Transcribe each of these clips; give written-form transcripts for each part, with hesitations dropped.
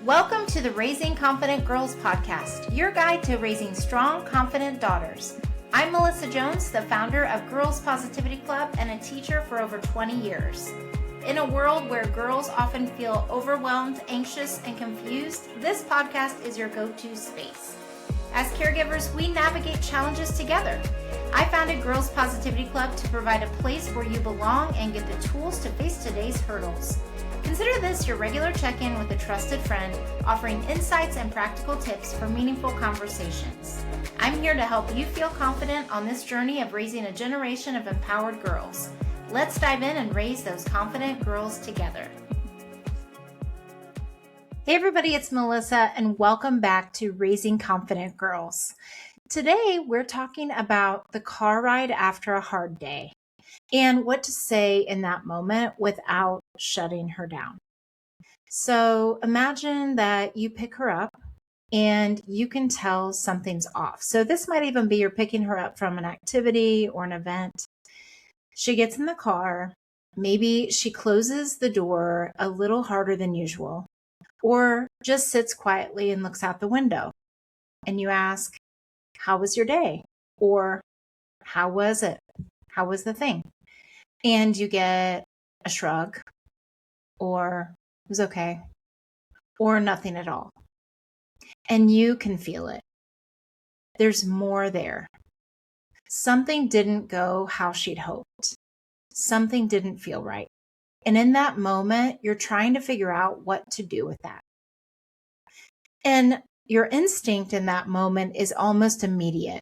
Welcome to the Raising Confident Girls podcast, your guide to raising strong, confident daughters. I'm Melissa Jones, the founder of Girls Positivity Club and a teacher for over 20 years. In a world where girls often feel overwhelmed, anxious, and confused, this podcast is your go-to space. As caregivers, we navigate challenges together. I founded Girls Positivity Club to provide a place where you belong and get the tools to face today's hurdles. Consider this your regular check-in with a trusted friend, offering insights and practical tips for meaningful conversations. I'm here to help you feel confident on this journey of raising a generation of empowered girls. Let's dive in and raise those confident girls together. Hey everybody, it's Melissa and welcome back to Raising Confident Girls. Today we're talking about the car ride after a hard day and what to say in that moment without shutting her down. So imagine that you pick her up and you can tell something's off. So this might even be you're picking her up from an activity or an event. She gets in the car, maybe she closes the door a little harder than usual, or just sits quietly and looks out the window. And you ask, how was your day? Or how was it? How was the thing? And you get a shrug, or it was okay, or nothing at all. And you can feel it. There's more there. Something didn't go how she'd hoped. Something didn't feel right. And in that moment, you're trying to figure out what to do with that. And your instinct in that moment is almost immediate.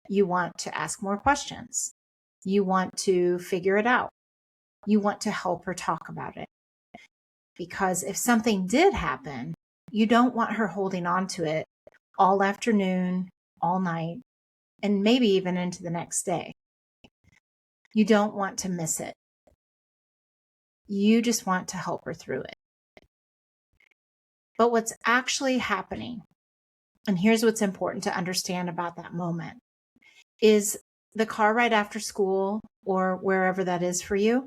You want to ask more questions. You want to figure it out. You want to help her talk about it. Because if something did happen, you don't want her holding on to it all afternoon, all night, and maybe even into the next day. You don't want to miss it. You just want to help her through it. But what's actually happening, and here's what's important to understand about that moment, is the car ride after school or wherever that is for you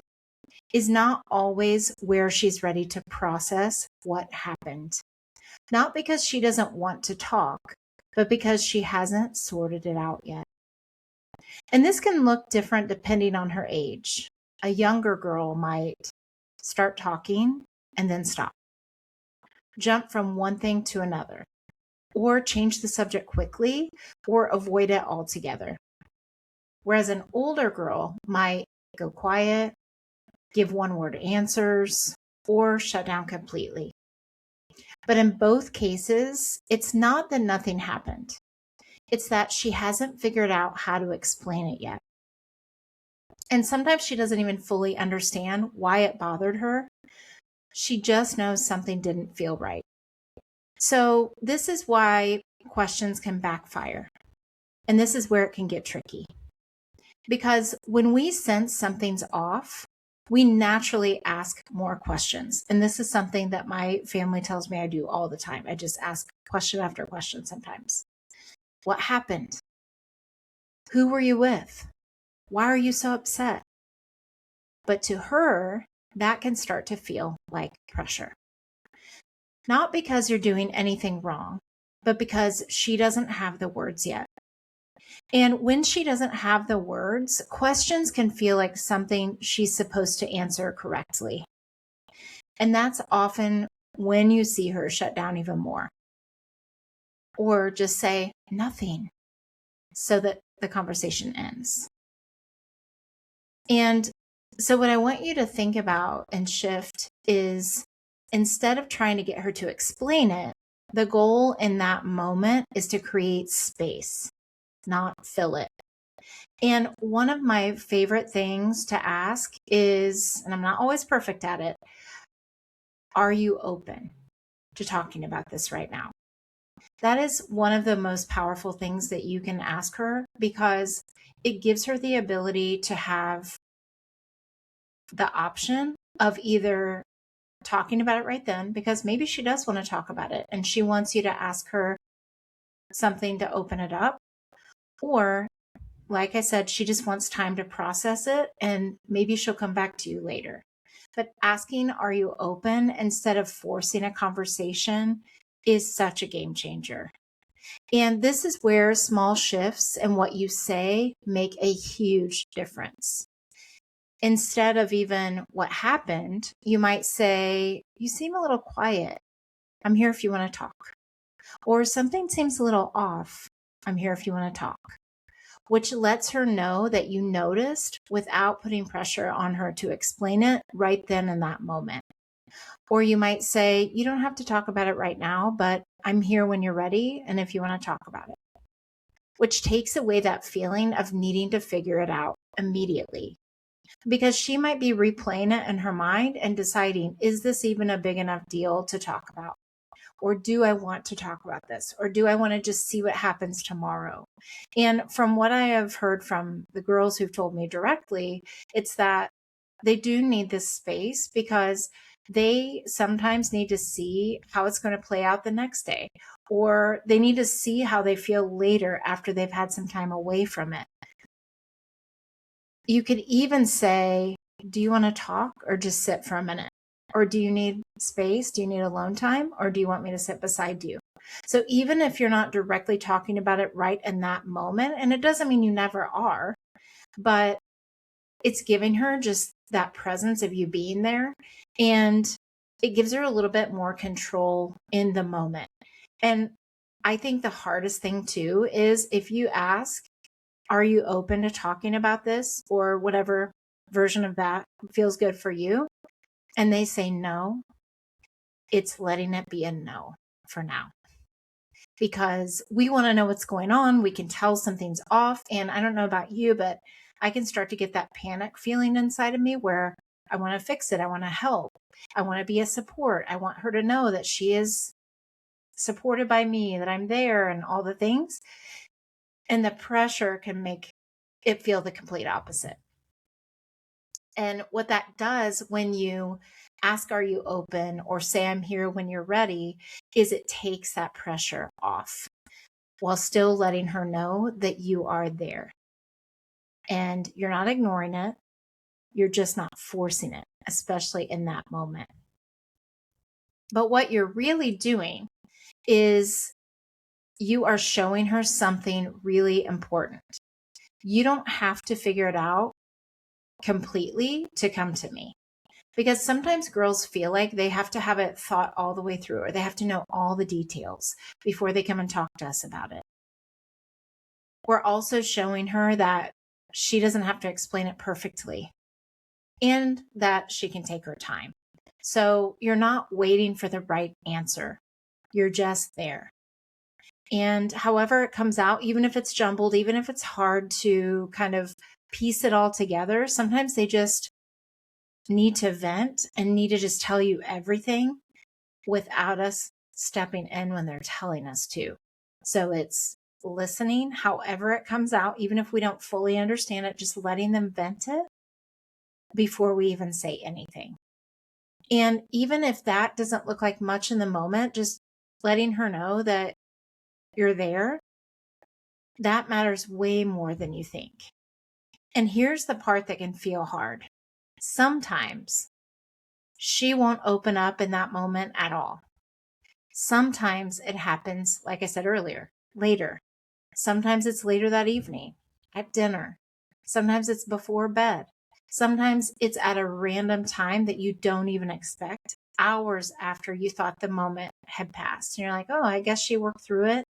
is not always where she's ready to process what happened. Not because she doesn't want to talk, but because she hasn't sorted it out yet. And this can look different depending on her age. A younger girl might start talking and then stop, jump from one thing to another, or change the subject quickly or avoid it altogether. Whereas an older girl might go quiet, give one-word answers, or shut down completely. But in both cases, it's not that nothing happened. It's that she hasn't figured out how to explain it yet. And sometimes she doesn't even fully understand why it bothered her. She just knows something didn't feel right. So this is why questions can backfire. And this is where it can get tricky. Because when we sense something's off, we naturally ask more questions. And this is something that my family tells me I do all the time. I just ask question after question sometimes. What happened? Who were you with? Why are you so upset? But to her, that can start to feel like pressure. Not because you're doing anything wrong, but because she doesn't have the words yet. And when she doesn't have the words, questions can feel like something she's supposed to answer correctly. And that's often when you see her shut down even more. Or just say nothing so that the conversation ends. And so what I want you to think about and shift is instead of trying to get her to explain it, the goal in that moment is to create space, not fill it. And one of my favorite things to ask is, and I'm not always perfect at it, are you open to talking about this right now? That is one of the most powerful things that you can ask her because it gives her the ability to have the option of either talking about it right then, because maybe she does want to talk about it and she wants you to ask her something to open it up, or like I said, she just wants time to process it and maybe she'll come back to you later. But asking, are you open, instead of forcing a conversation, is such a game changer. And this is where small shifts in what you say make a huge difference. Instead of even what happened, you might say, you seem a little quiet. I'm here if you want to talk. Or something seems a little off. I'm here if you want to talk. Which lets her know that you noticed without putting pressure on her to explain it right then in that moment. Or you might say, you don't have to talk about it right now, but I'm here when you're ready and if you want to talk about it. Which takes away that feeling of needing to figure it out immediately. Because she might be replaying it in her mind and deciding, is this even a big enough deal to talk about? Or do I want to talk about this? Or do I want to just see what happens tomorrow? And from what I have heard from the girls who've told me directly, it's that they do need this space because they sometimes need to see how it's going to play out the next day, or they need to see how they feel later after they've had some time away from it. You could even say, do you want to talk or just sit for a minute? Or do you need space? Do you need alone time? Or do you want me to sit beside you? So even if you're not directly talking about it right in that moment, and it doesn't mean you never are, but it's giving her just that presence of you being there. And it gives her a little bit more control in the moment. And I think the hardest thing too is if you ask, are you open to talking about this, or whatever version of that feels good for you? And they say no, it's letting it be a no for now. Because we want to know what's going on. We can tell something's off. And I don't know about you, but I can start to get that panic feeling inside of me where I want to fix it. I want to help. I want to be a support. I want her to know that she is supported by me, that I'm there, and all the things. And the pressure can make it feel the complete opposite. And what that does when you ask, are you open, or say, I'm here when you're ready, is it takes that pressure off while still letting her know that you are there. And you're not ignoring it. You're just not forcing it, especially in that moment. But what you're really doing is you are showing her something really important. You don't have to figure it out completely to come to me. Because sometimes girls feel like they have to have it thought all the way through, or they have to know all the details before they come and talk to us about it. We're also showing her that she doesn't have to explain it perfectly and that she can take her time. So you're not waiting for the right answer. You're just there. And however it comes out, even if it's jumbled, even if it's hard to kind of piece it all together, sometimes they just need to vent and need to just tell you everything without us stepping in when they're telling us to. So it's listening, however it comes out, even if we don't fully understand it, just letting them vent it before we even say anything. And even if that doesn't look like much in the moment, just letting her know that you're there, that matters way more than you think. And here's the part that can feel hard. Sometimes she won't open up in that moment at all. Sometimes it happens, like I said earlier, later. Sometimes it's later that evening, at dinner. Sometimes it's before bed. Sometimes it's at a random time that you don't even expect, hours after you thought the moment had passed. And you're like, oh, I guess she worked through it,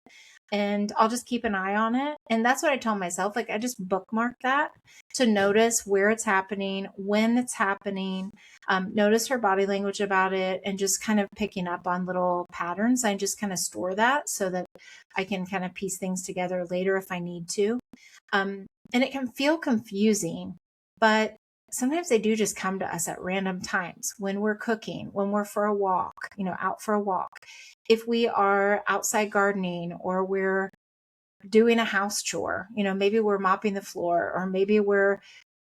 and I'll just keep an eye on it. And that's what I tell myself. Like, I just bookmark that to notice where it's happening, when it's happening, notice her body language about it, and just kind of picking up on little patterns. I just kind of store that so that I can kind of piece things together later if I need to. And it can feel confusing, but sometimes they do just come to us at random times when we're cooking, when we're for a walk, out for a walk. If we are outside gardening, or we're doing a house chore, maybe we're mopping the floor, or maybe we're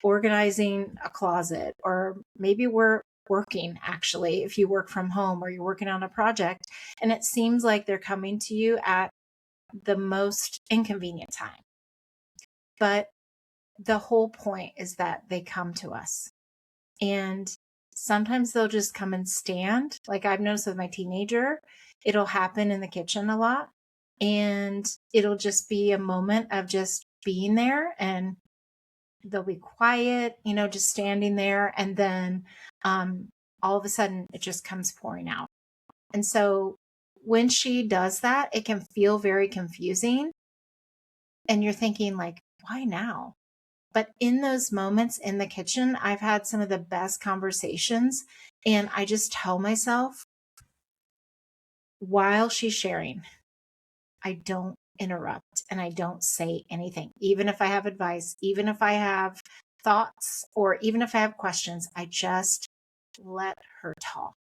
organizing a closet, or maybe we're working, actually, if you work from home or you're working on a project, and it seems like they're coming to you at the most inconvenient time. But the whole point is that they come to us. And sometimes they'll just come and stand. Like I've noticed with my teenager, it'll happen in the kitchen a lot. And it'll just be a moment of just being there, and they'll be quiet, just standing there. And then all of a sudden it just comes pouring out. And so when she does that, it can feel very confusing. And you're thinking like, why now? But in those moments in the kitchen, I've had some of the best conversations. And I just tell myself while she's sharing, I don't interrupt and I don't say anything. Even if I have advice, even if I have thoughts, or even if I have questions, I just let her talk.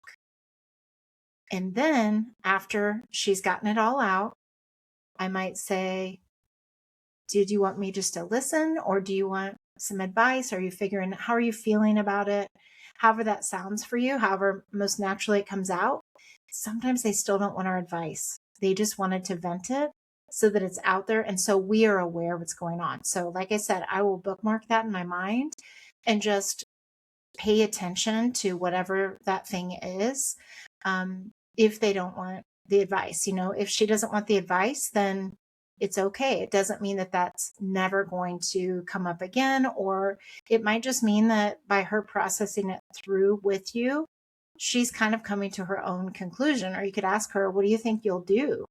And then after she's gotten it all out, I might say, did you want me just to listen, or do you want some advice? Are you figuring, how are you feeling about it? However that sounds for you, however most naturally it comes out. Sometimes they still don't want our advice. They just wanted to vent it so that it's out there. And so we are aware of what's going on. So like I said, I will bookmark that in my mind and just pay attention to whatever that thing is. If they don't want the advice, if she doesn't want the advice, then it's okay. It doesn't mean that that's never going to come up again, or it might just mean that by her processing it through with you, she's kind of coming to her own conclusion. Or you could ask her, what do you think you'll do?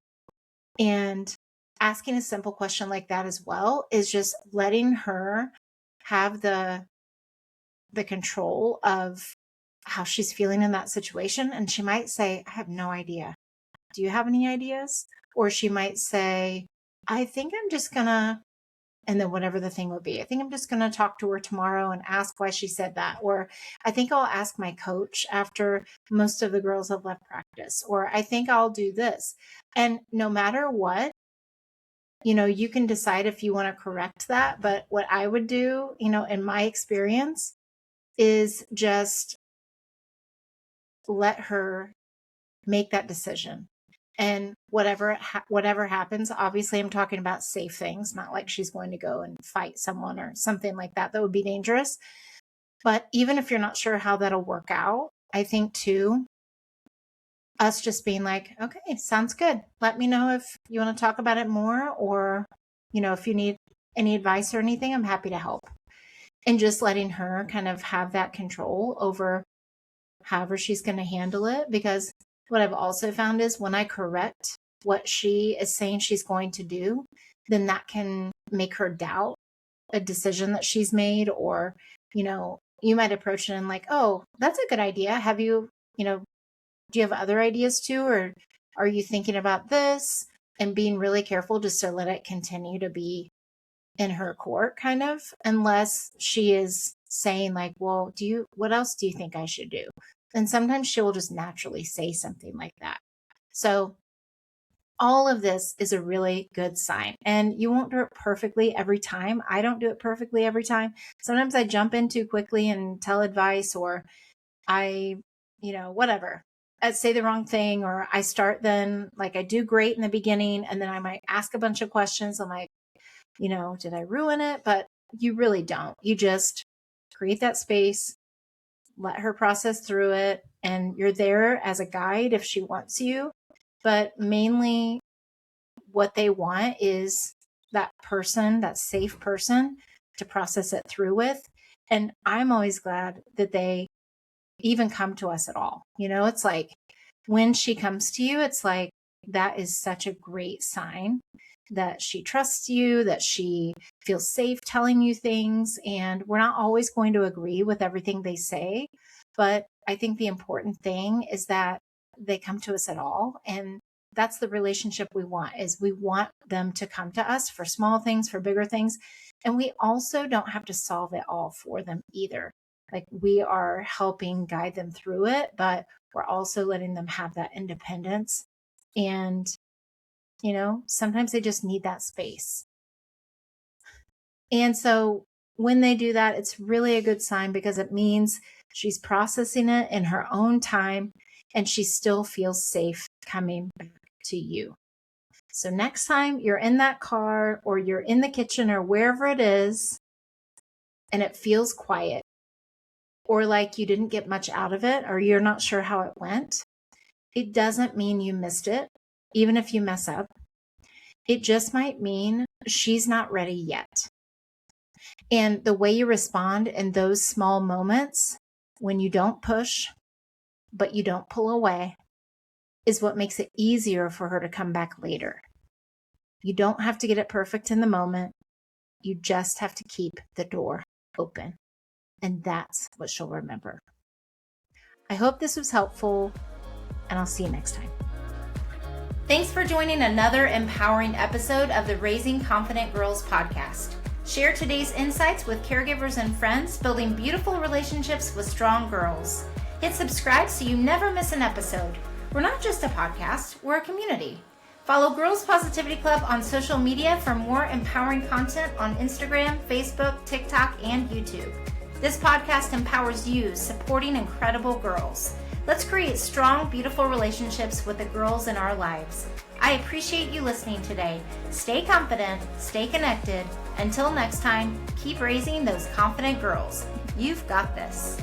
And asking a simple question like that as well is just letting her have the control of how she's feeling in that situation. And she might say, I have no idea. Do you have any ideas? Or she might say, I think I'm just gonna, and then whatever the thing would be, I think I'm just gonna talk to her tomorrow and ask why she said that. Or I think I'll ask my coach after most of the girls have left practice. Or I think I'll do this. And no matter what, you can decide if you want to correct that. But what I would do, in my experience, is just let her make that decision. And whatever happens, obviously I'm talking about safe things, not like she's going to go and fight someone or something like that. That would be dangerous. But even if you're not sure how that'll work out, I think too, us just being like, okay, sounds good. Let me know if you want to talk about it more, or, if you need any advice or anything, I'm happy to help. And just letting her kind of have that control over however she's going to handle it. Because what I've also found is when I correct what she is saying she's going to do, then that can make her doubt a decision that she's made. Or, you might approach it and like, oh, that's a good idea. Have you, do you have other ideas too? Or are you thinking about this? And being really careful just to let it continue to be in her court, kind of, unless she is saying like, well, what else do you think I should do? And sometimes she'll just naturally say something like that. So all of this is a really good sign. And you won't do it perfectly every time. I don't do it perfectly every time. Sometimes I jump in too quickly and tell advice, or I, whatever, I say the wrong thing, or I start then, like I do great in the beginning, and then I might ask a bunch of questions. I'm like, did I ruin it? But you really don't. You just create that space, let her process through it, and you're there as a guide if she wants you. But mainly what they want is that person, that safe person to process it through with. And I'm always glad that they even come to us at all. It's like when she comes to you, it's like, that is such a great sign that she trusts you, that she feels safe telling you things. And we're not always going to agree with everything they say. But I think the important thing is that they come to us at all. And that's the relationship we want, is we want them to come to us for small things, for bigger things. And we also don't have to solve it all for them either. Like, we are helping guide them through it, but we're also letting them have that independence. And, sometimes they just need that space. And so when they do that, it's really a good sign, because it means she's processing it in her own time and she still feels safe coming back to you. So next time you're in that car, or you're in the kitchen, or wherever it is, and it feels quiet, or like you didn't get much out of it, or you're not sure how it went, it doesn't mean you missed it, even if you mess up. It just might mean she's not ready yet. And the way you respond in those small moments, when you don't push, but you don't pull away, is what makes it easier for her to come back later. You don't have to get it perfect in the moment. You just have to keep the door open. And that's what she'll remember. I hope this was helpful, and I'll see you next time. Thanks for joining another empowering episode of the Raising Confident Girls podcast. Share today's insights with caregivers and friends, building beautiful relationships with strong girls. Hit subscribe so you never miss an episode. We're not just a podcast, we're a community. Follow Girls Positivity Club on social media for more empowering content on Instagram, Facebook, TikTok, and YouTube. This podcast empowers you, supporting incredible girls. Let's create strong, beautiful relationships with the girls in our lives. I appreciate you listening today. Stay confident, stay connected. Until next time, keep raising those confident girls. You've got this.